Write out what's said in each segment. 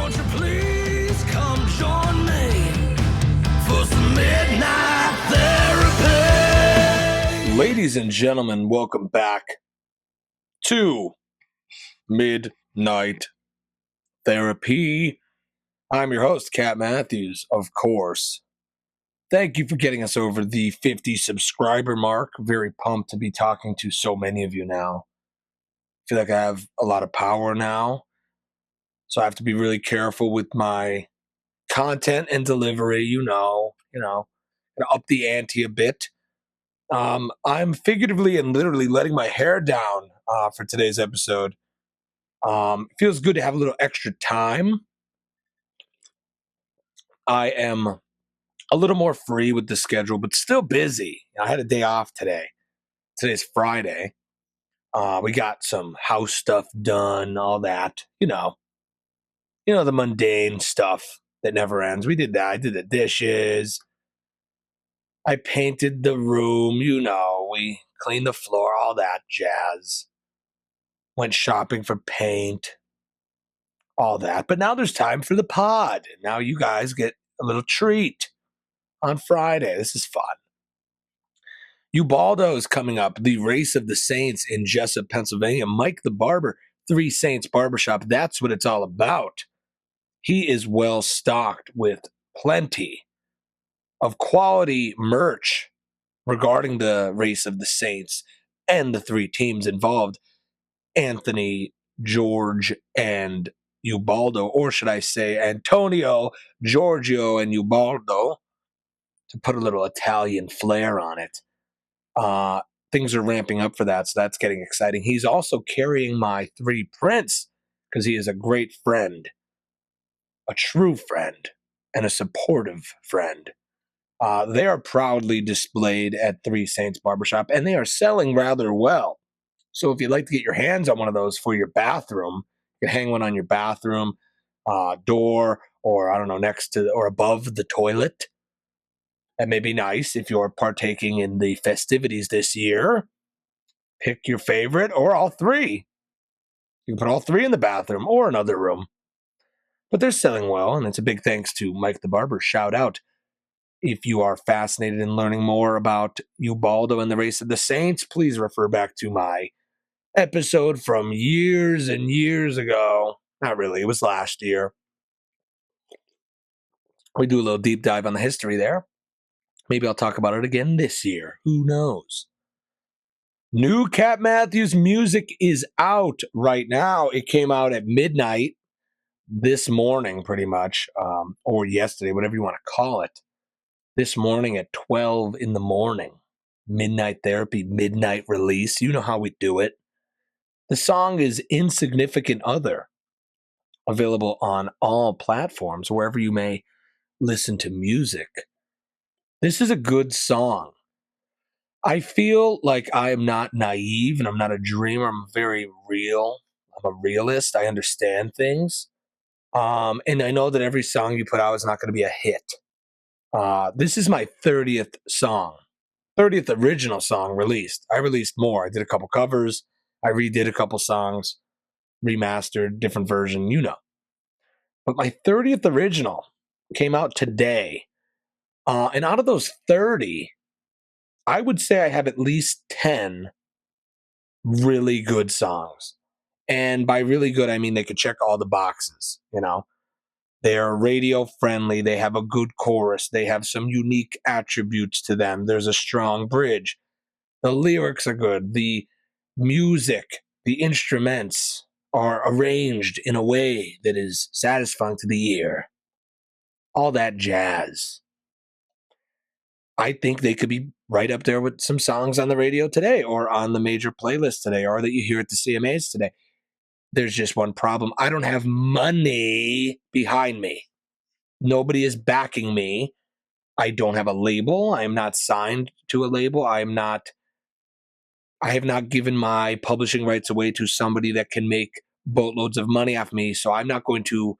Won't you please come join me for some midnight therapy? Ladies and gentlemen, welcome back to Midnight Therapy. I'm your host, Cat Matthews, of course. Thank you for getting us over the 50 subscriber mark. Very pumped to be talking to so many of you now. I feel like I have a lot of power now, so I have to be really careful with my content and delivery, gonna up the ante a bit. I'm figuratively and literally letting my hair down for today's episode. It feels good to have a little extra time. I am a little more free with the schedule, but still busy. I had a day off today. Today's Friday. We got some house stuff done, all that. The mundane stuff that never ends. We did that. I did the dishes. I painted the room, we cleaned the floor, all that jazz. Went shopping for paint, all that. But now there's time for the pod. And now you guys get a little treat on Friday. This is fun. Ubaldo is coming up, the Race of the Saints in Jessup, Pennsylvania. Mike the Barber, Three Saints Barbershop. That's what it's all about. He is well stocked with plenty of quality merch regarding the Race of the Saints and the three teams involved, Anthony, George, and Ubaldo, or should I say Antonio, Giorgio, and Ubaldo, to put a little Italian flair on it. Things are ramping up for that, so that's getting exciting. He's also carrying my three prints because he is a great friend, a true friend, and a supportive friend. They are proudly displayed at Three Saints Barbershop, and they are selling rather well. So if you'd like to get your hands on one of those for your bathroom, you can hang one on your bathroom door, or next to or above the toilet. That may be nice if you're partaking in the festivities this year. Pick your favorite or all three. You can put all three in the bathroom or another room. But they're selling well, and it's a big thanks to Mike the Barber. Shout out. If you are fascinated in learning more about Ubaldo and the Race of the Saints, please refer back to my episode from years and years ago. Not really, it was last year. We do a little deep dive on the history there. Maybe I'll talk about it again this year. Who knows? New Cat Matthews music is out right now. It came out at midnight this morning, pretty much, or yesterday, whatever you want to call it. This morning at 12 in the morning. Midnight Therapy, midnight release. You know how we do it. The song is Insignificant Other, available on all platforms, wherever you may listen to music. This is a good song. I feel like I am not naive and I'm not a dreamer. I'm very real. I'm a realist. I understand things. And I know that every song you put out is not going to be a hit. This is my 30th song, 30th original song released. I released more. I did a couple covers. I redid a couple songs, remastered, different version, But my 30th original came out today. And out of those 30, I would say I have at least 10 really good songs. And by really good, I mean they could check all the boxes, They're radio friendly. They have a good chorus. They have some unique attributes to them. There's a strong bridge. The lyrics are good. The music, the instruments are arranged in a way that is satisfying to the ear. All that jazz. I think they could be right up there with some songs on the radio today or on the major playlist today or that you hear at the CMAs today. There's just one problem. I don't have money behind me. Nobody is backing me. I don't have a label. I am not signed to a label. I have not given my publishing rights away to somebody that can make boatloads of money off me. So I'm not going to,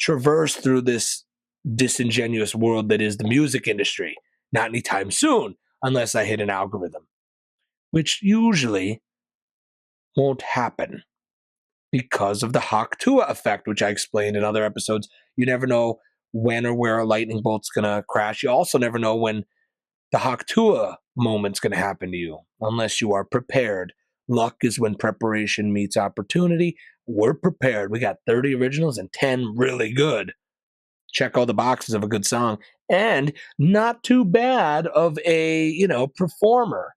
traverse through this disingenuous world that is the music industry. Not anytime soon, unless I hit an algorithm, which usually won't happen. because of the Hawk-Tuah effect, which I explained in other episodes. You never know when or where a lightning bolt's going to crash. You also never know when the Hawk-Tuah moment's going to happen to you unless you are prepared. Luck is when preparation meets opportunity. We're prepared. We got 30 originals and 10 really good. Check all the boxes of a good song. And not too bad of a, performer.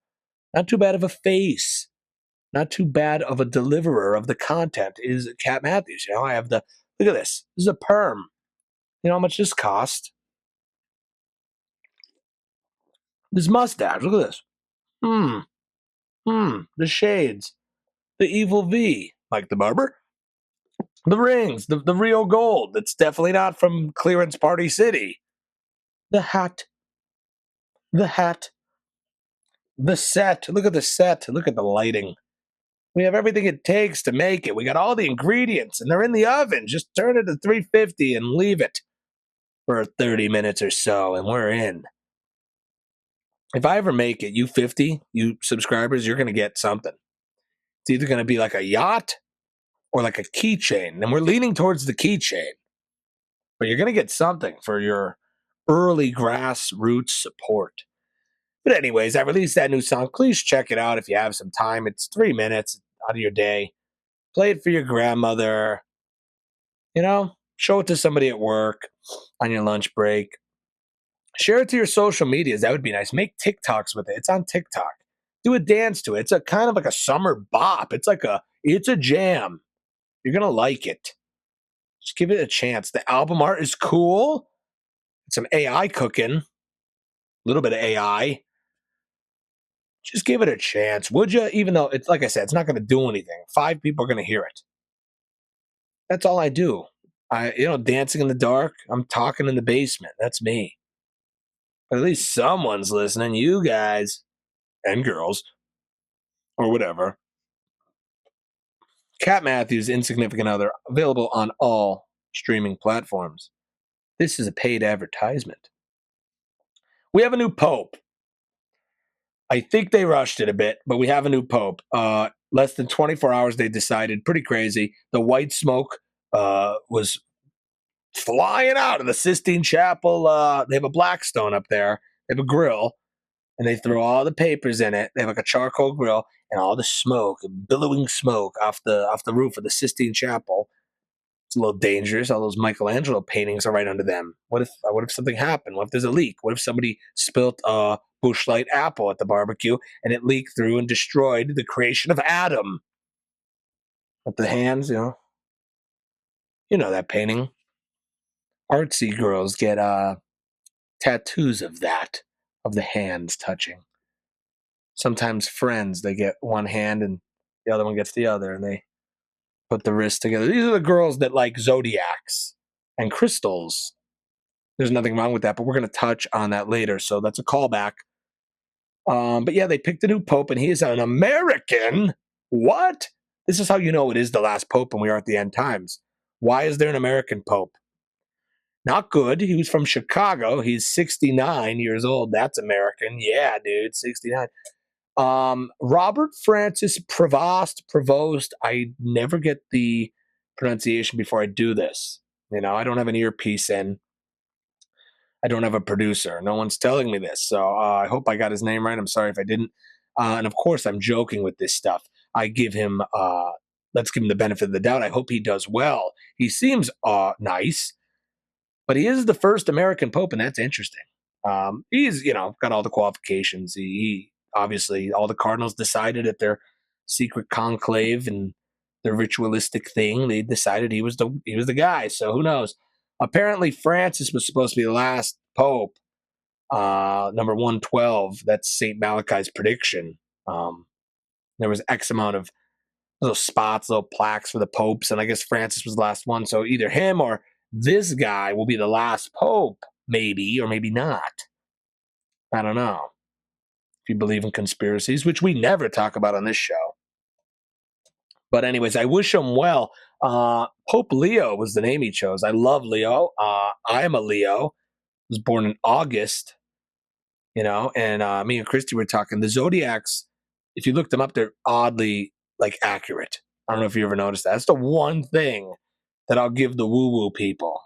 Not too bad of a face. Not too bad of a deliverer of the content is Cat Matthews. I have look at this. This is a perm. You know how much this cost? This mustache. Look at this. The shades. The evil V. Like the barber. The rings. The Rio gold. That's definitely not from Clearance Party City. The hat. The hat. The set. Look at the set. Look at the lighting. We have everything it takes to make it. We got all the ingredients, and they're in the oven. Just turn it to 350 and leave it for 30 minutes or so, and we're in. If I ever make it, you 50, you subscribers, you're going to get something. It's either going to be like a yacht or like a keychain, and we're leaning towards the keychain. But you're going to get something for your early grassroots support. But anyways, I released that new song. Please check it out if you have some time. It's 3 minutes out of your day. Play it for your grandmother. Show it to somebody at work on your lunch break. Share it to your social medias. That would be nice. Make TikToks with it. It's on TikTok. Do a dance to it. It's a kind of like a summer bop. It's a jam. You're going to like it. Just give it a chance. The album art is cool. Some AI cooking. A little bit of AI. Just give it a chance, would you? Even though it's like I said, it's not going to do anything. 5 people are going to hear it. That's all I do. Dancing in the dark. I'm talking in the basement. That's me. But at least someone's listening. You guys and girls or whatever. Cat Matthews, Insignificant Other, available on all streaming platforms. This is a paid advertisement. We have a new pope. I think they rushed it a bit, but we have a new pope. Less than 24 hours, they decided. Pretty crazy. The white smoke was flying out of the Sistine Chapel. They have a Blackstone up there. They have a grill, and they throw all the papers in it. They have like a charcoal grill, and all the smoke, billowing smoke off the roof of the Sistine Chapel. It's a little dangerous. All those Michelangelo paintings are right under them. What if something happened? What if there's a leak? What if somebody spilt a Busch Light apple at the barbecue and it leaked through and destroyed the creation of Adam? With the hands, that painting. Artsy girls get tattoos of the hands touching. Sometimes friends, they get one hand and the other one gets the other, and they put the wrists together. These are the girls that like zodiacs and crystals. There's nothing wrong with that, but we're going to touch on that later. So that's a callback. But yeah, they picked a new pope, and he is an American. What? This is how you know it is the last pope, and we are at the end times. Why is there an American pope? Not good. He was from Chicago. He's 69 years old. That's American. Yeah, dude, 69. Robert Francis Provost. I never get the pronunciation before I do this. I don't have an earpiece in. I don't have a producer. No one's telling me this. So I hope I got his name right. I'm sorry if I didn't. And of course, I'm joking with this stuff. I give him, let's give him the benefit of the doubt. I hope he does well. He seems nice, but he is the first American pope, and that's interesting. He's, got all the qualifications. He obviously, all the cardinals decided at their secret conclave and their ritualistic thing, they decided he was the guy. So who knows? Apparently, Francis was supposed to be the last pope, number 112. That's St. Malachi's prediction. There was X amount of little spots, little plaques for the popes, and I guess Francis was the last one. So either him or this guy will be the last pope, maybe, or maybe not. I don't know. If you believe in conspiracies, which we never talk about on this show. But anyways, I wish him well. Pope Leo was the name he chose. I love Leo. I am a Leo. Was born in August, and me and Christy were talking. The zodiacs, if you look them up, they're oddly accurate. I don't know if you ever noticed that. That's the one thing that I'll give the woo woo people,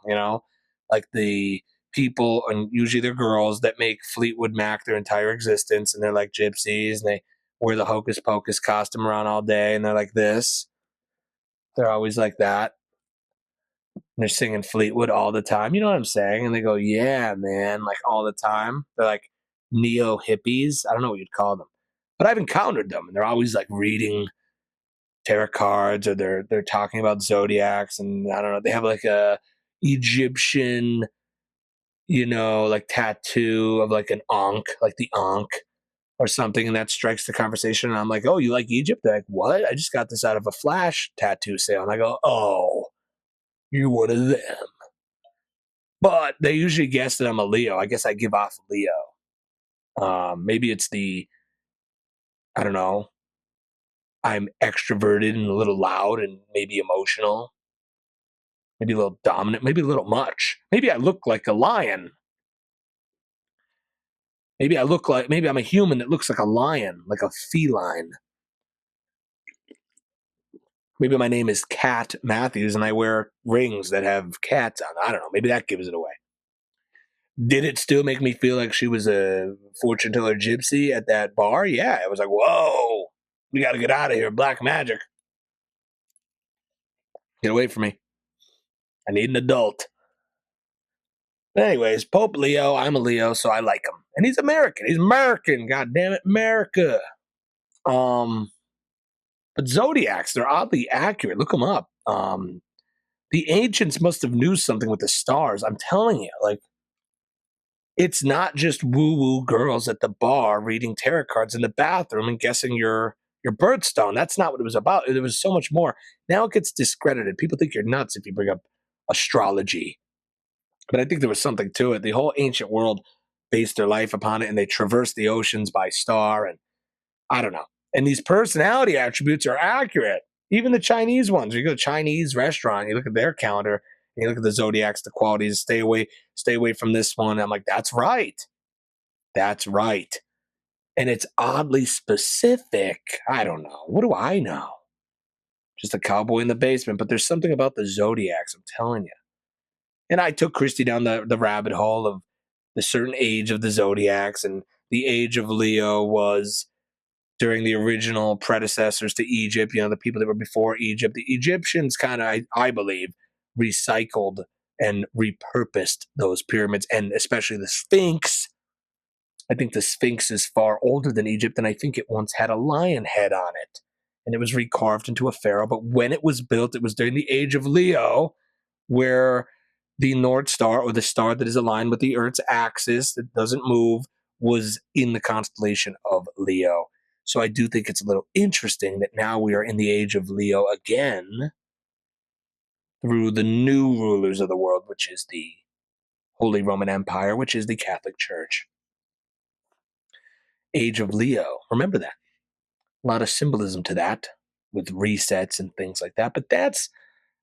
like the people, and usually they're girls that make Fleetwood Mac their entire existence, and they're like gypsies, and they wear the hocus pocus costume around all day, and they're like this. They're always like that. And they're singing Fleetwood all the time. You know what I'm saying? And they go, yeah, man, like all the time. They're like neo hippies. I don't know what you'd call them, but I've encountered them, and they're always like reading tarot cards, or they're talking about zodiacs, and I don't know, they have like a Egyptian, like tattoo of like an ankh, like the ankh or something, and that strikes the conversation. And I'm like, oh, you like Egypt? They're like, what? I just got this out of a flash tattoo sale. And I go, oh, you're one of them. But they usually guess that I'm a Leo. I guess I give off Leo. Maybe it's I don't know, I'm extroverted and a little loud and maybe emotional, maybe a little dominant, maybe a little much. Maybe I look like a lion. Maybe I'm a human that looks like a lion, like a feline. Maybe my name is Cat Matthews and I wear rings that have cats on. I don't know. Maybe that gives it away. Did it still make me feel like she was a fortune teller gypsy at that bar? Yeah. It was like, whoa, we got to get out of here. Black magic. Get away from me. I need an adult. But anyways, Pope Leo, I'm a Leo, so I like him. And he's American. He's American. God damn it, America. Um, but zodiacs, they're oddly accurate. Look them up. The ancients must have knew something with the stars. I'm telling you, like, it's not just woo-woo girls at the bar reading tarot cards in the bathroom and guessing your birthstone. That's not what it was about. There was so much more. Now it gets discredited. People think you're nuts if you bring up astrology. But I think there was something to it. The whole ancient world based their life upon it, and they traversed the oceans by star, and I don't know. And these personality attributes are accurate. Even the Chinese ones. You go to a Chinese restaurant, you look at their calendar, and you look at the zodiacs, the qualities. Stay away from this one. I'm like, that's right. That's right. And it's oddly specific. I don't know. What do I know? Just a cowboy in the basement. But there's something about the zodiacs. I'm telling you. And I took Christy down the rabbit hole of the certain age of the zodiacs, and the age of Leo was during the original predecessors to Egypt, the people that were before Egypt. The Egyptians kind of, I believe, recycled and repurposed those pyramids, and especially the Sphinx. I think the Sphinx is far older than Egypt, and I think it once had a lion head on it, and it was recarved into a pharaoh. But when it was built, it was during the age of Leo, where the North Star, or the star that is aligned with the Earth's axis that doesn't move, was in the constellation of Leo. So I do think it's a little interesting that now we are in the age of Leo again through the new rulers of the world, which is the Holy Roman Empire, which is the Catholic Church. Age of Leo. Remember that. A lot of symbolism to that with resets and things like that. But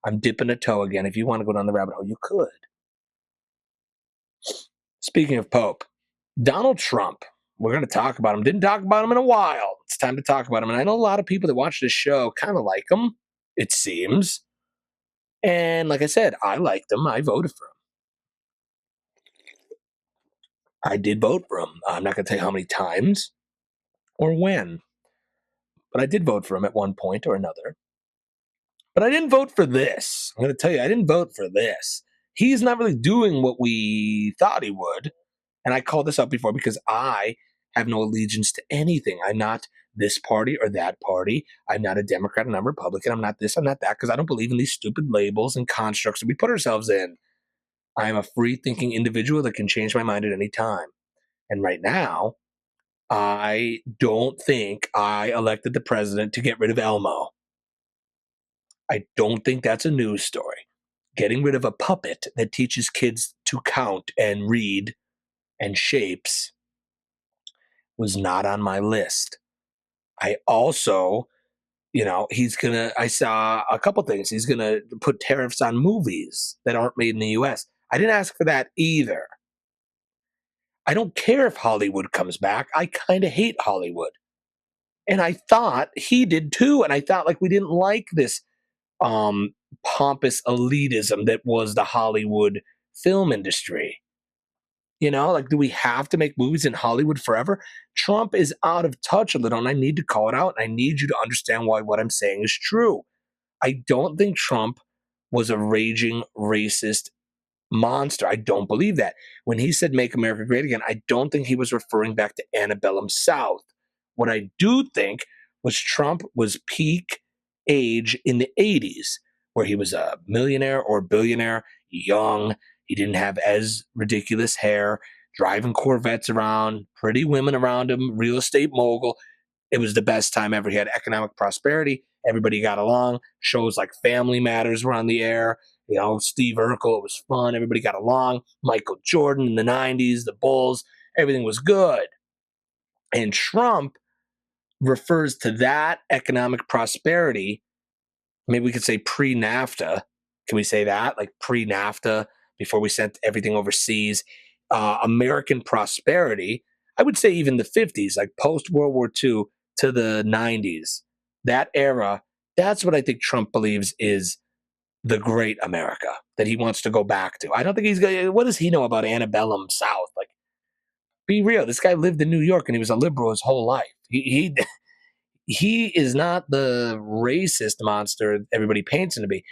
I'm dipping a toe again. If you want to go down the rabbit hole, you could. Speaking of Pope, Donald Trump. We're going to talk about him. Didn't talk about him in a while. It's time to talk about him. And I know a lot of people that watch this show kind of like him, it seems. And like I said, I liked him. I voted for him. I did vote for him. I'm not going to tell you how many times or when, but I did vote for him at one point or another. But I didn't vote for this. I'm going to tell you, I didn't vote for this. He's not really doing what we thought he would. And I called this out before because I have no allegiance to anything. I'm not this party or that party. I'm not a Democrat. I'm not a Republican. I'm not this. I'm not that, because I don't believe in these stupid labels and constructs that we put ourselves in. I am a free thinking individual that can change my mind at any time. And right now, I don't think I elected the president to get rid of Elmo. I don't think that's a news story. Getting rid of a puppet that teaches kids to count and read and shapes was not on my list. I also, I saw a couple things. He's going to put tariffs on movies that aren't made in the US. I didn't ask for that either. I don't care if Hollywood comes back. I kind of hate Hollywood. And I thought he did too. And I thought like we didn't like this um pompous elitism that was the Hollywood film industry. You know, like, do we have to make movies in Hollywood forever? Trump is out of touch a little, and I need to call it out. And I need you to understand why what I'm saying is true. I don't think Trump was a raging racist monster. I don't believe that. When he said make America great again, I don't think he was referring back to antebellum South. What I do think was Trump was peak age in the 80s, where he was a millionaire or billionaire, young. He didn't have as ridiculous hair, driving Corvettes around, pretty women around him, real estate mogul. It was the best time ever. He had economic prosperity. Everybody got along. Shows like Family Matters were on the air. You know, Steve Urkel, it was fun. Everybody got along. Michael Jordan in the 90s, the Bulls, everything was good. And Trump refers to that economic prosperity. Maybe we could say pre NAFTA. Can we say that? Like pre NAFTA, before we sent everything overseas. American prosperity, I would say even the 50s, like post World War II to the 90s, that era, that's what I think Trump believes is the great America that he wants to go back to. I don't think he's going. What does he know about antebellum South? Like, be real. This guy lived in New York and he was a liberal his whole life. He is not the racist monster everybody paints him to be,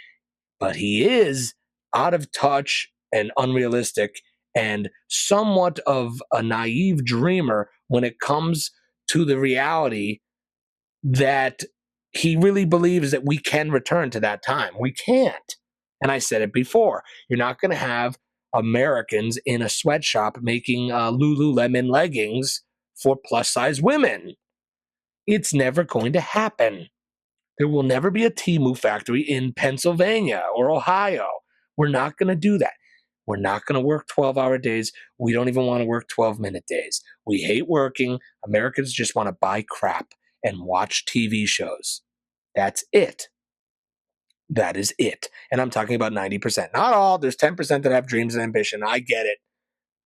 but he is out of touch and unrealistic and somewhat of a naive dreamer when it comes to the reality that he really believes that we can return to that time. We can't. And I said it before. You're not going to have Americans in a sweatshop making Lululemon leggings for plus size women. It's never going to happen. There will never be a Temu factory in Pennsylvania or Ohio. We're not going to do that. We're not going to work 12-hour days. We don't even want to work 12-minute days. We hate working. Americans just want to buy crap and watch TV shows. That's it. That is it. And I'm talking about 90%. Not all. There's 10% that have dreams and ambition. I get it.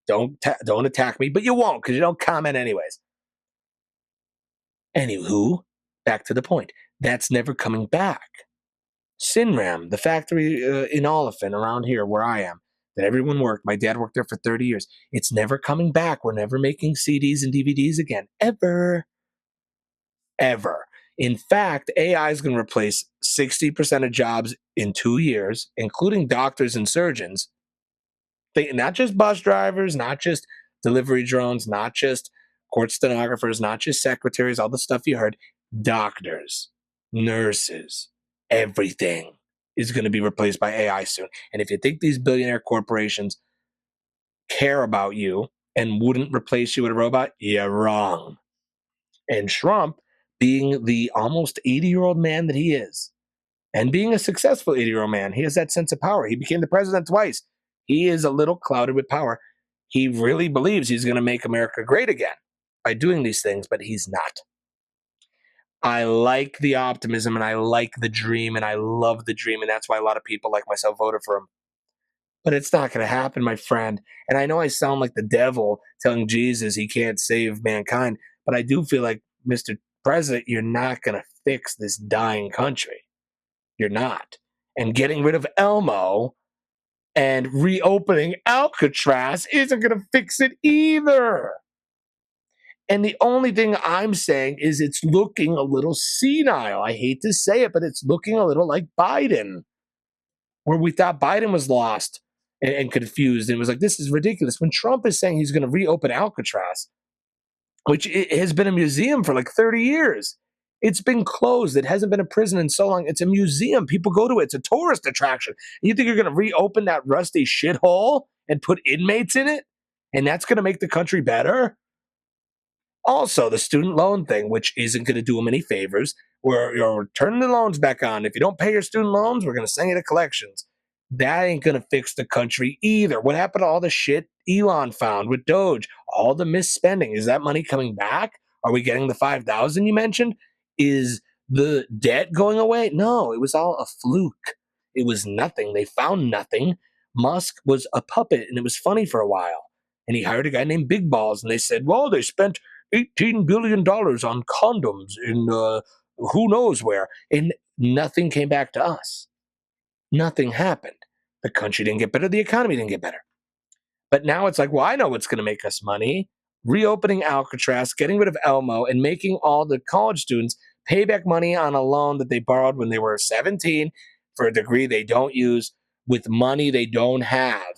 Don't attack me, but you won't because you don't comment anyways. Anywho, back to the point. That's never coming back. Sinram, the factory in Oliphant around here where I am, that everyone worked. My dad worked there for 30 years. It's never coming back. We're never making CDs and DVDs again. Ever. Ever. In fact, AI is going to replace 60% of jobs in 2 years, including doctors and surgeons. Not just bus drivers, not just delivery drones, not just court stenographers, not just secretaries, all the stuff you heard. Doctors, nurses, everything is going to be replaced by AI soon. And if you think these billionaire corporations care about you and wouldn't replace you with a robot, you're wrong. And Trump, being the almost 80-year-old man that he is, and being a successful 80-year-old man, he has that sense of power. He became the president twice. He is a little clouded with power. He really believes he's going to make America great again by doing these things, but he's not. I like the optimism and I like the dream and I love the dream. And that's why a lot of people like myself voted for him. But it's not going to happen, my friend. And I know I sound like the devil telling Jesus he can't save mankind, but I do feel like, Mr. President, you're not going to fix this dying country. You're not. And getting rid of Elmo and reopening Alcatraz isn't going to fix it either. And the only thing I'm saying is it's looking a little senile. I hate to say it, but it's looking a little like Biden, where we thought Biden was lost and confused. And it was like, this is ridiculous. When Trump is saying he's going to reopen Alcatraz, which has been a museum for like 30 years. It's been closed. It hasn't been a prison in so long. It's a museum. People go to it. It's a tourist attraction. You think you're going to reopen that rusty shithole and put inmates in it? And that's going to make the country better? Also, the student loan thing, which isn't going to do them any favors, where you're turning the loans back on. If you don't pay your student loans, we're going to send you to collections. That ain't going to fix the country either. What happened to all the shit Elon found with Doge? All the misspending. Is that money coming back? Are we getting the 5,000 you mentioned? Is the debt going away? No, it was all a fluke. It was nothing. They found nothing. Musk was a puppet, and it was funny for a while. And he hired a guy named Big Balls, and they said, well, they spent $18 billion on condoms in who knows where. And nothing came back to us. Nothing happened. The country didn't get better. The economy didn't get better. But now it's like, well, I know what's going to make us money. Reopening Alcatraz, getting rid of Elmo, and making all the college students pay back money on a loan that they borrowed when they were 17 for a degree they don't use with money they don't have.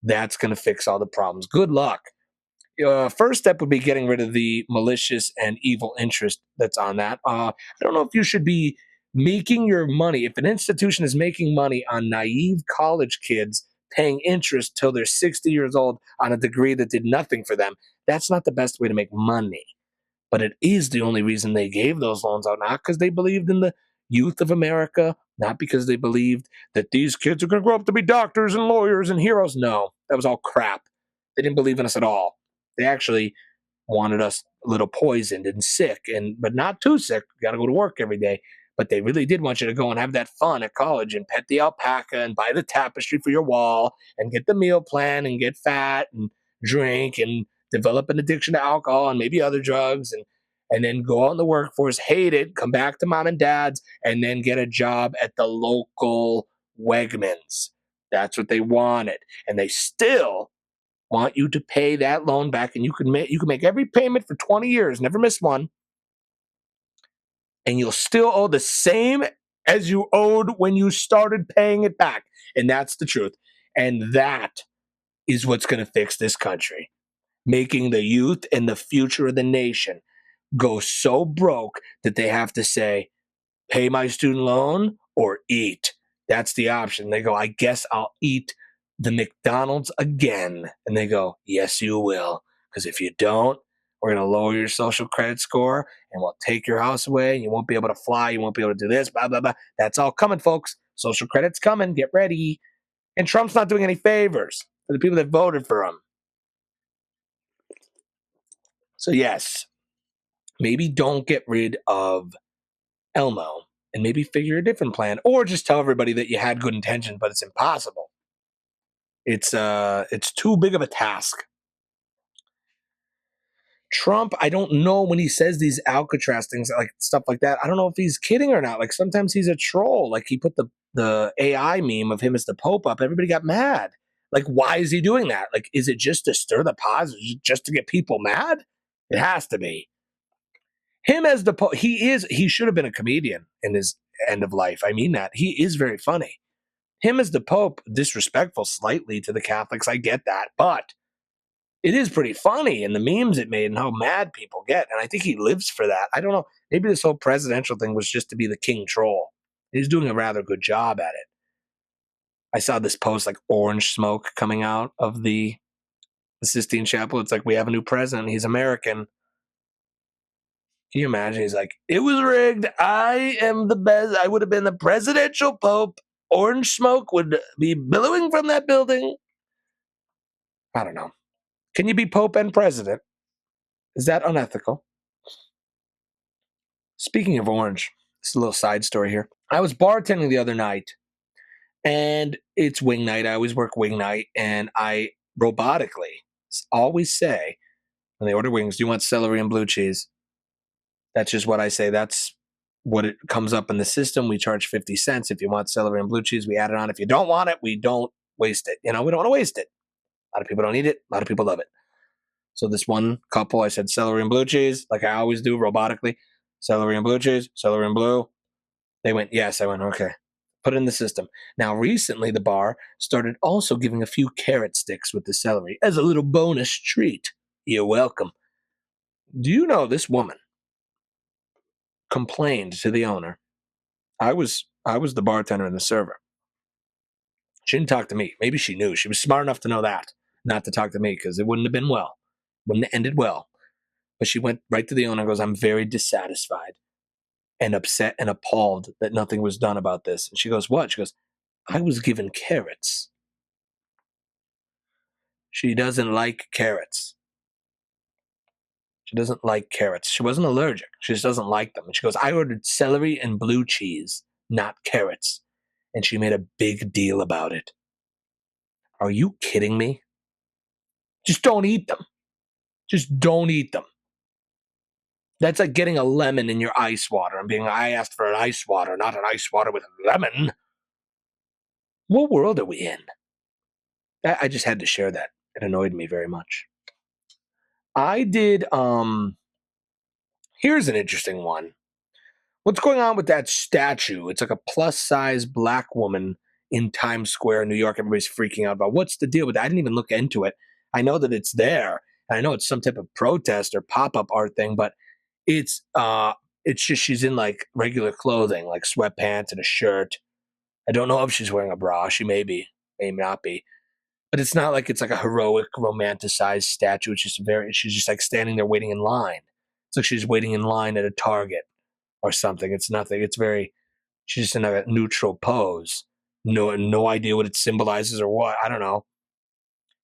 That's going to fix all the problems. Good luck. First step would be getting rid of the malicious and evil interest that's on that. I don't know if you should be making your money. If an institution is making money on naive college kids paying interest till they're 60 years old on a degree that did nothing for them, that's not the best way to make money. But it is the only reason they gave those loans out, not because they believed in the youth of America, not because they believed that these kids are going to grow up to be doctors and lawyers and heroes. No, that was all crap. They didn't believe in us at all. They actually wanted us a little poisoned and sick, but not too sick. Got to go to work every day. But they really did want you to go and have that fun at college and pet the alpaca and buy the tapestry for your wall and get the meal plan and get fat and drink and develop an addiction to alcohol and maybe other drugs and then go out in the workforce, hate it, come back to mom and dad's, and then get a job at the local Wegmans. That's what they wanted. And they still want you to pay that loan back, and you can make every payment for 20 years, never miss one, and you'll still owe the same as you owed when you started paying it back. And that's the truth. And that is what's going to fix this country, making the youth and the future of the nation go so broke that they have to say, pay my student loan or eat. That's the option. They go, I guess I'll eat the McDonald's again. And they go, yes, you will. Because if you don't, we're going to lower your social credit score and we'll take your house away. And you won't be able to fly. You won't be able to do this, blah, blah, blah. That's all coming, folks. Social credit's coming. Get ready. And Trump's not doing any favors for the people that voted for him. So, yes, maybe don't get rid of Elmo and maybe figure a different plan, or just tell everybody that you had good intentions, but it's impossible. It's too big of a task. Trump, I don't know when he says these Alcatraz things, like stuff like that. I don't know if he's kidding or not. Like sometimes he's a troll. Like he put the AI meme of him as the Pope up. Everybody got mad. Like, why is he doing that? Like, is it just to stir the pot? Just to get people mad? It has to be. Him as the Pope, he should have been a comedian in his end of life. I mean that. He is very funny. Him as the Pope, disrespectful slightly to the Catholics. I get that. But it is pretty funny and the memes it made and how mad people get. And I think he lives for that. I don't know. Maybe this whole presidential thing was just to be the king troll. He's doing a rather good job at it. I saw this post like orange smoke coming out of the Sistine Chapel. It's like, we have a new president. He's American. Can you imagine? He's like, it was rigged. I am the best. I would have been the presidential Pope. Orange smoke would be billowing from that building. I don't know. Can you be Pope and president? Is that unethical? Speaking of orange, it's a little side story here. I was bartending the other night, and it's wing night. I always work wing night, and I robotically always say, when they order wings, do you want celery and blue cheese? That's just what I say. That's what it comes up in the system. We charge 50 cents. If you want celery and blue cheese, we add it on. If you don't want it, we don't waste it. We don't want to waste it. A lot of people don't eat it. A lot of people love it. So this one couple, I said celery and blue cheese, like I always do robotically. Celery and blue cheese, celery and blue. They went, yes. I went, okay. Put it in the system. Now, recently, the bar started also giving a few carrot sticks with the celery as a little bonus treat. You're welcome. Do you know this woman complained to the owner? I was the bartender and the server. She didn't talk to me. Maybe she knew. She was smart enough to know that, not to talk to me, because it wouldn't have been well. Wouldn't have ended well. But she went right to the owner and goes, I'm very dissatisfied and upset and appalled that nothing was done about this. And she goes, what? She goes, I was given carrots. She doesn't like carrots. She doesn't like carrots. She wasn't allergic. She just doesn't like them. And she goes, I ordered celery and blue cheese, not carrots. And she made a big deal about it. Are you kidding me? Just don't eat them. Just don't eat them. That's like getting a lemon in your ice water and being, I asked for an ice water, not an ice water with lemon. What world are we in? I just had to share that. It annoyed me very much. I did, here's an interesting one. What's going on with that statue? It's like a plus size black woman in Times Square, New York. Everybody's freaking out about what's the deal with that. I didn't even look into it. I know that it's there. And I know it's some type of protest or pop up art thing, but it's it's just she's in like regular clothing, like sweatpants and a shirt. I don't know if she's wearing a bra. She may be, may not be. But it's not like it's like a heroic, romanticized statue. It's just very. She's just like standing there waiting in line. It's like she's waiting in line at a Target or something. It's nothing. It's very. She's just in a neutral pose. No idea what it symbolizes or what. I don't know.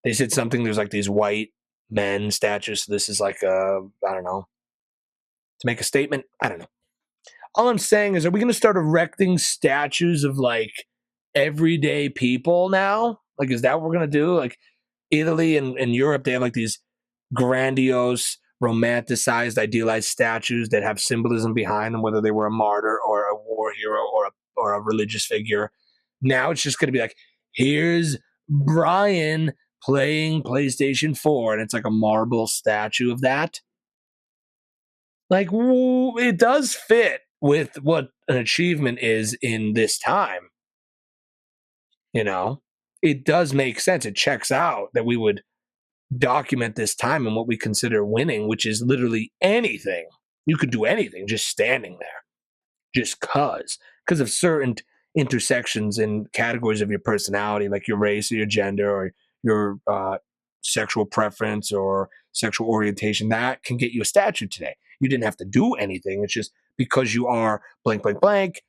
They said something. There's like these white men statues. So this is like a. I don't know. To make a statement. I don't know. All I'm saying is, are we going to start erecting statues of like everyday people now? Like, is that what we're going to do? Like, Italy and Europe, they have like these grandiose, romanticized, idealized statues that have symbolism behind them, whether they were a martyr or a war hero or a religious figure. Now it's just going to be like, here's Brian playing PlayStation 4, and it's like a marble statue of that. Like, it does fit with what an achievement is in this time, you know? It does make sense. It checks out that we would document this time and what we consider winning, which is literally anything. You could do anything just standing there, just because of certain intersections and categories of your personality, like your race or your gender or your sexual preference or sexual orientation. That can get you a statue today. You didn't have to do anything. It's just because you are blank, blank, blank.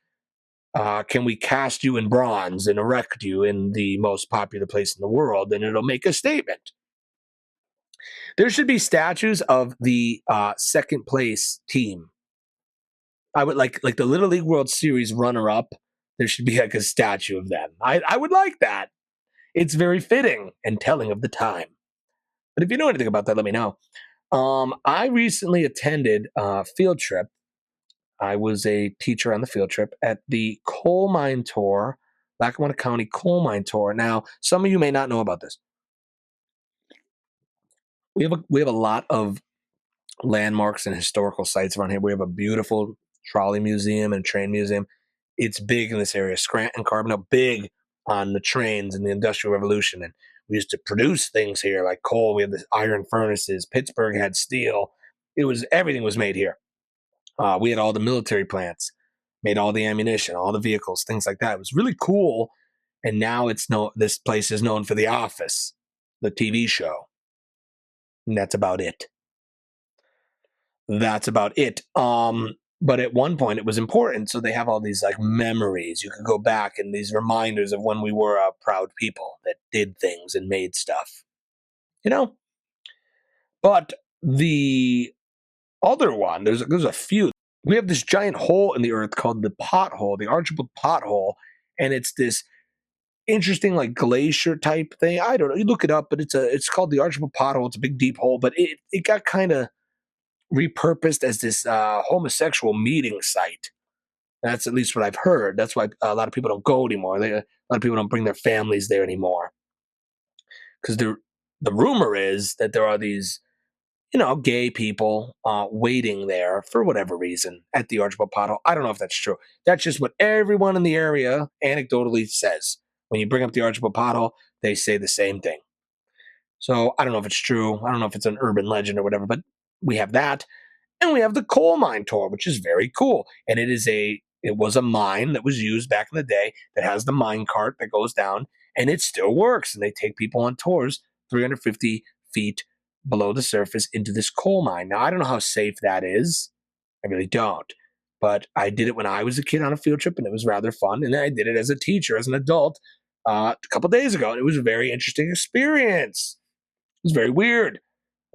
Can we cast you in bronze and erect you in the most popular place in the world? And it'll make a statement. There should be statues of the second place team. I would like the Little League World Series runner up. There should be like a statue of them. I would like that. It's very fitting and telling of the time. But if you know anything about that, let me know. I recently attended a field trip. I was a teacher on the field trip at the coal mine tour, Lackawanna County coal mine tour. Now, some of you may not know about this. We have a lot of landmarks and historical sites around here. We have a beautiful trolley museum and train museum. It's big in this area. Scranton, Carbondale, big on the trains and the Industrial Revolution. And we used to produce things here like coal. We had the iron furnaces. Pittsburgh had steel. Everything was made here. We had all the military plants, made all the ammunition, all the vehicles, things like that. It was really cool. And now this place is known for The Office, the TV show. And that's about it. That's about it. But at one point it was important. So they have all these like memories. You could go back and these reminders of when we were a proud people that did things and made stuff, you know? But the other one, there's a few. We have this giant hole in the earth called the pothole, the Archibald pothole. And it's this interesting like glacier type thing. I don't know. You look it up, but it's called the Archibald pothole. It's a big deep hole, but it got kind of repurposed as this homosexual meeting site. That's at least what I've heard. That's why a lot of people don't go anymore. A lot of people don't bring their families there anymore because the rumor is that there are these, gay people waiting there for whatever reason at the Archibald pothole. I don't know if that's true. That's just what everyone in the area anecdotally says. When you bring up the Archibald pothole, they say the same thing. So I don't know if it's true. I don't know if it's an urban legend or whatever, but we have that. And we have the coal mine tour, which is very cool. And it was a mine that was used back in the day that has the mine cart that goes down and it still works. And they take people on tours 350 feet below the surface into this coal mine. Now, I don't know how safe that is. I really don't. But I did it when I was a kid on a field trip and it was rather fun. And then I did it as a teacher, as an adult, a couple days ago. And it was a very interesting experience. It was very weird,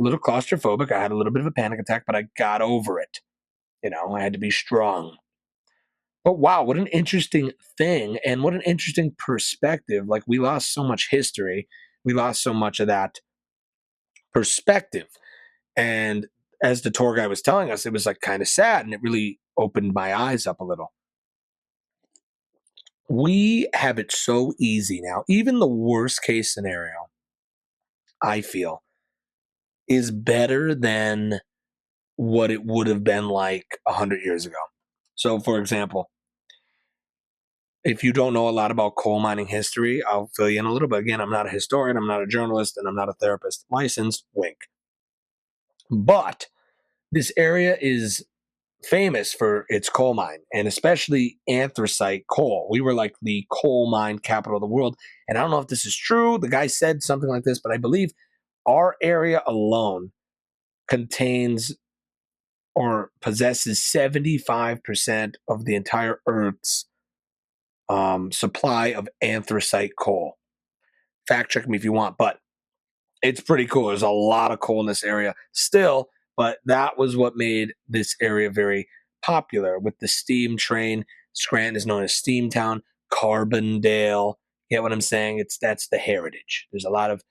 a little claustrophobic. I had a little bit of a panic attack, but I got over it. I had to be strong. But wow, what an interesting thing and what an interesting perspective. Like, we lost so much history. We lost so much of that perspective. And as the tour guy was telling us, it was like kind of sad, and it really opened my eyes up a little. We have it so easy now. Even the worst case scenario, I feel, is better than what it would have been like 100 years ago. So, for example, if you don't know a lot about coal mining history, I'll fill you in a little bit. Again, I'm not a historian, I'm not a journalist, and I'm not a therapist licensed, wink. But this area is famous for its coal mine, and especially anthracite coal. We were like the coal mine capital of the world. And I don't know if this is true. The guy said something like this, but I believe our area alone contains or possesses 75% of the entire Earth's supply of anthracite coal. Fact check me if you want, but it's pretty cool. There's a lot of coal in this area still, but that was what made this area very popular with the steam train. Scranton is known as Steamtown, Carbondale. Get what I'm saying? That's the heritage. There's a lot of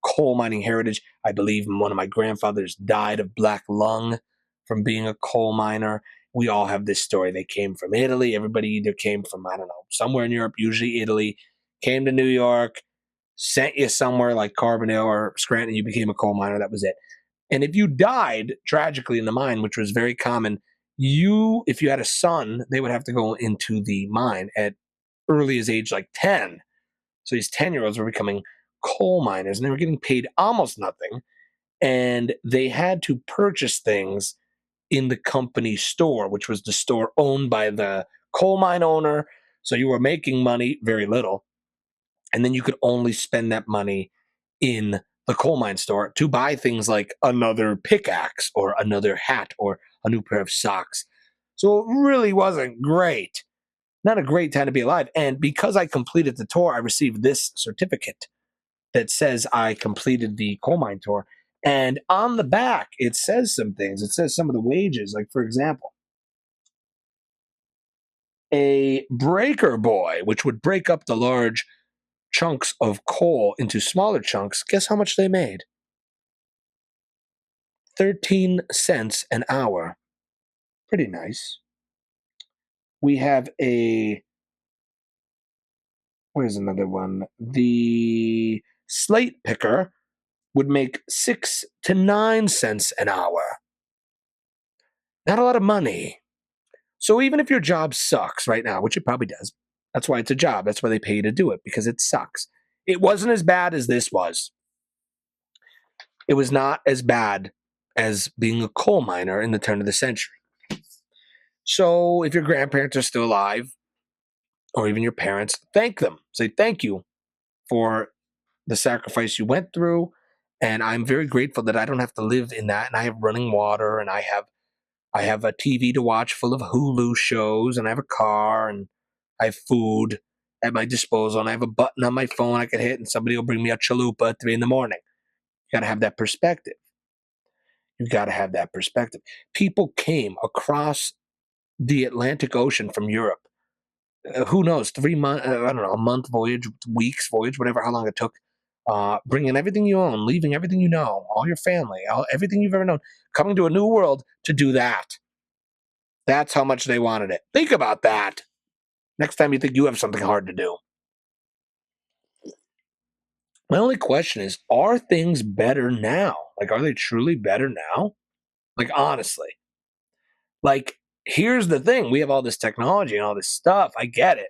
coal mining heritage. I believe one of my grandfathers died of black lung from being a coal miner. We all have this story. They came from Italy. Everybody either came from, I don't know, somewhere in Europe, usually Italy, came to New York, sent you somewhere like Carbondale or Scranton, you became a coal miner. That was it. And if you died tragically in the mine, which was very common, if you had a son, they would have to go into the mine at early as age like 10. So these 10-year-olds were becoming coal miners, and they were getting paid almost nothing. And they had to purchase things in the company store, which was the store owned by the coal mine owner. So you were making money, very little, and then you could only spend that money in the coal mine store to buy things like another pickaxe or another hat or a new pair of socks. So it really wasn't great. Not a great time to be alive. And because I completed the tour, I received this certificate that says I completed the coal mine tour. And on the back, it says some things. It says some of the wages. Like, for example, a breaker boy, which would break up the large chunks of coal into smaller chunks, guess how much they made? 13 cents an hour. Pretty nice. We have where's another one? The slate picker would make 6 to 9 cents an hour. Not a lot of money. So even if your job sucks right now, which it probably does, that's why it's a job. That's why they pay you to do it, because it sucks. It wasn't as bad as this was. It was not as bad as being a coal miner in the turn of the century. So if your grandparents are still alive, or even your parents, thank them. Say thank you for the sacrifice you went through. And I'm very grateful that I don't have to live in that. And I have running water, and I have a TV to watch full of Hulu shows, and I have a car, and I have food at my disposal, and I have a button on my phone I can hit, and somebody will bring me a chalupa at 3 in the morning. You gotta have that perspective. You gotta have that perspective. People came across the Atlantic Ocean from Europe. Who knows? 3 months? I don't know, a month voyage, weeks voyage, whatever, how long it took. Bringing everything you own, leaving everything you know, all your family, everything you've ever known, coming to a new world to do that. That's how much they wanted it. Think about that. Next time you think you have something hard to do. My only question is, are things better now? Like, are they truly better now? Like, honestly. Like, here's the thing. We have all this technology and all this stuff. I get it.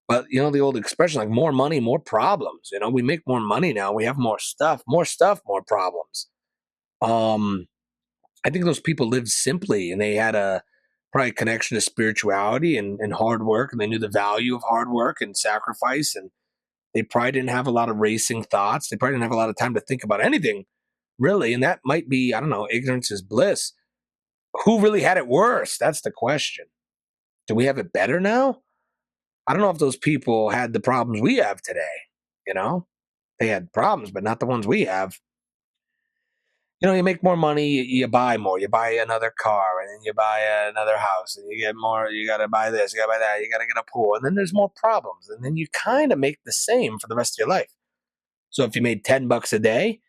But, the old expression, like, more money, more problems. We make more money now. We have more stuff, more problems. I think those people lived simply, and they had a probably connection to spirituality and hard work, and they knew the value of hard work and sacrifice, and they probably didn't have a lot of racing thoughts. They probably didn't have a lot of time to think about anything, really. And that might be, I don't know, ignorance is bliss. Who really had it worse? That's the question. Do we have it better now? I don't know if those people had the problems we have today. You know, they had problems, but not the ones we have. You make more money, you buy more, you buy another car, and then you buy another house, and you get more, you got to buy this, you got to buy that, you got to get a pool, and then there's more problems, and then you kind of make the same for the rest of your life. So if you made $10 a day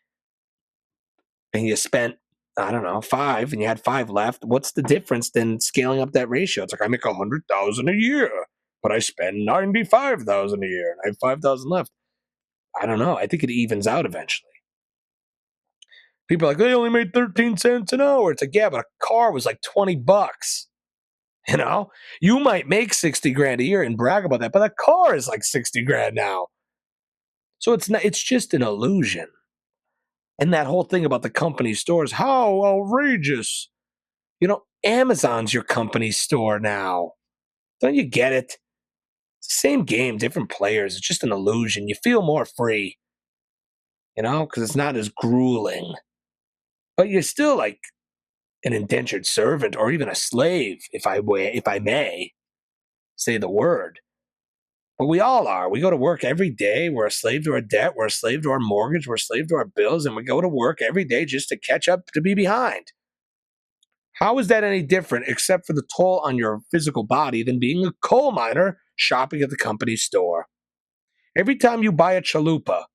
and you spent, I don't know, 5 and you had 5 left, what's the difference than scaling up that ratio? It's like I make 100,000 a year, but I spend 95,000 a year and I have 5,000 left. I don't know. I think it evens out eventually. People are like, they only made 13 cents an hour. It's like, yeah, but a car was like 20 bucks. You know, you might make 60 grand a year and brag about that, but a car is like 60 grand now. So it's not, it's just an illusion. And that whole thing about the company stores, how outrageous. Amazon's your company store now. Don't you get it? It's the same game, different players. It's just an illusion. You feel more free, because it's not as grueling. But you're still like an indentured servant or even a slave, if I may say the word. But we all are. We go to work every day. We're a slave to our debt. We're a slave to our mortgage. We're a slave to our bills. And we go to work every day just to catch up, to be behind. How is that any different except for the toll on your physical body than being a coal miner shopping at the company store? Every time you buy a chalupa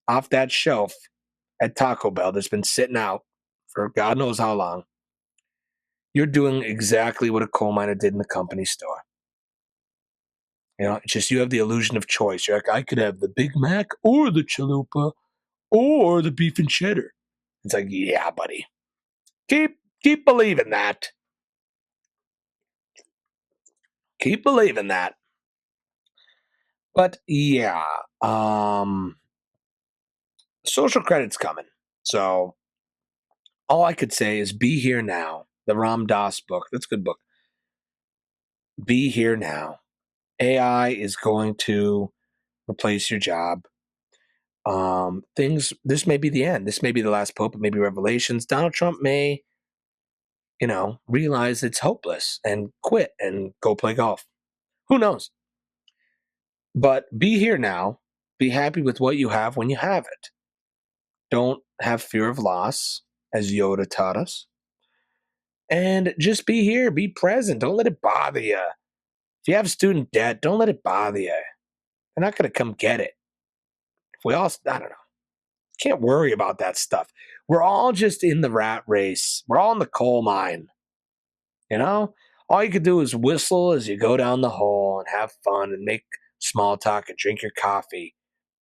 off that shelf at Taco Bell that's been sitting out for God knows how long, you're doing exactly what a coal miner did in the company store. It's just you have the illusion of choice. You're like, I could have the Big Mac or the chalupa or the beef and cheddar. It's like, yeah, buddy. Keep believing that. Keep believing that. But yeah, social credit's coming. So all I could say is be here now. The Ram Dass book. That's a good book. Be here now. AI is going to replace your job. This may be the end. This may be the last pope. It may be Revelations. Donald Trump may, realize it's hopeless and quit and go play golf. Who knows? But be here now. Be happy with what you have when you have it. Don't have fear of loss, as Yoda taught us. And just be here. Be present. Don't let it bother you. If you have student debt, don't let it bother you. They're not going to come get it. I don't know. Can't worry about that stuff. We're all just in the rat race. We're all in the coal mine. All you could do is whistle as you go down the hole and have fun and make small talk and drink your coffee.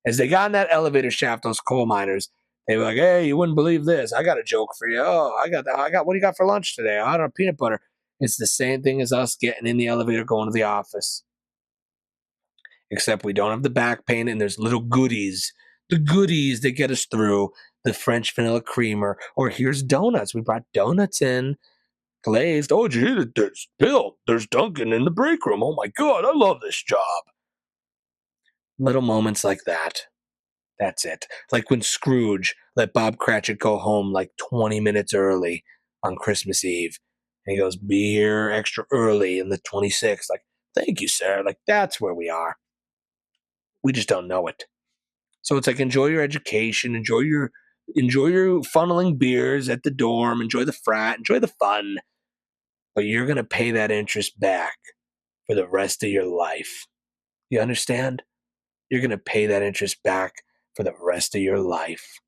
As they got in that elevator shaft, those coal miners, they were like, "Hey, you wouldn't believe this. I got a joke for you. Oh, I got what do you got for lunch today? I don't know, peanut butter." It's the same thing as us getting in the elevator going to the office. Except we don't have the back pain and there's little goodies. The goodies that get us through, the French vanilla creamer, or here's donuts. We brought donuts in, glazed. Oh, did you hear that? There's Bill. There's Duncan in the break room. Oh my God, I love this job. Little moments like that. That's it. Like when Scrooge let Bob Cratchit go home like 20 minutes early on Christmas Eve. And he goes, be here extra early in the 26th. Like, thank you, sir. Like, that's where we are. We just don't know it. So it's like, enjoy your education, enjoy your funneling beers at the dorm, enjoy the frat, enjoy the fun. But you're going to pay that interest back for the rest of your life. You understand? You're going to pay that interest back for the rest of your life.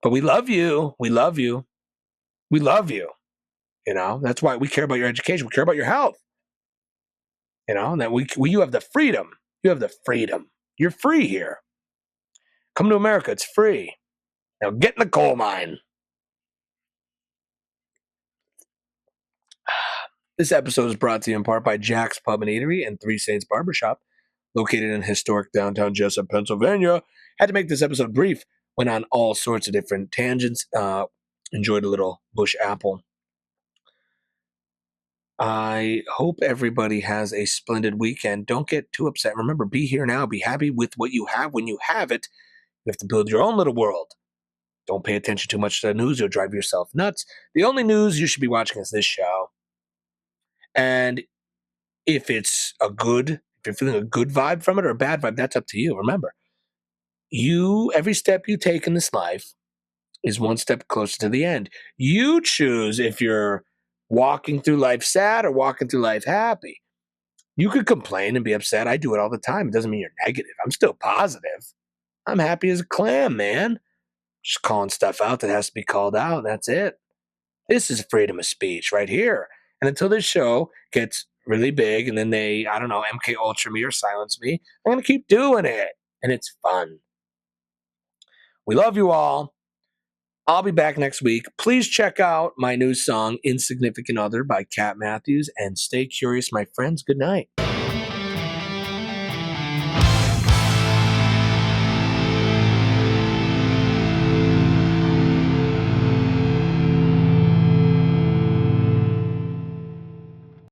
But we love you. We love you. We love you. That's why we care about your education. We care about your health. And that you have the freedom. You have the freedom. You're free here. Come to America. It's free. Now get in the coal mine. This episode is brought to you in part by Jack's Pub and Eatery and Three Saints Barbershop, located in historic downtown Jessup, Pennsylvania. Had to make this episode brief. Went on all sorts of different tangents. Enjoyed a little bush apple. I hope everybody has a splendid weekend. Don't get too upset. Remember, be here now. Be happy with what you have when you have it. You have to build your own little world. Don't pay attention too much to the news. You'll drive yourself nuts. The only news you should be watching is this show. And if you're feeling a good vibe from it or a bad vibe, that's up to you. Remember, every step you take in this life is one step closer to the end. You choose if you're walking through life sad or walking through life happy. You could complain and be upset. I do it all the time. It doesn't mean you're negative. I'm still positive. I'm happy as a clam, man. Just calling stuff out that has to be called out. That's it. This is freedom of speech right here. And until this show gets really big and then they, I don't know, MK Ultra me or silence me, I'm going to keep doing it. And it's fun. We love you all. I'll be back next week. Please check out my new song, Insignificant Other by Cat Matthews, and stay curious, my friends. Good night.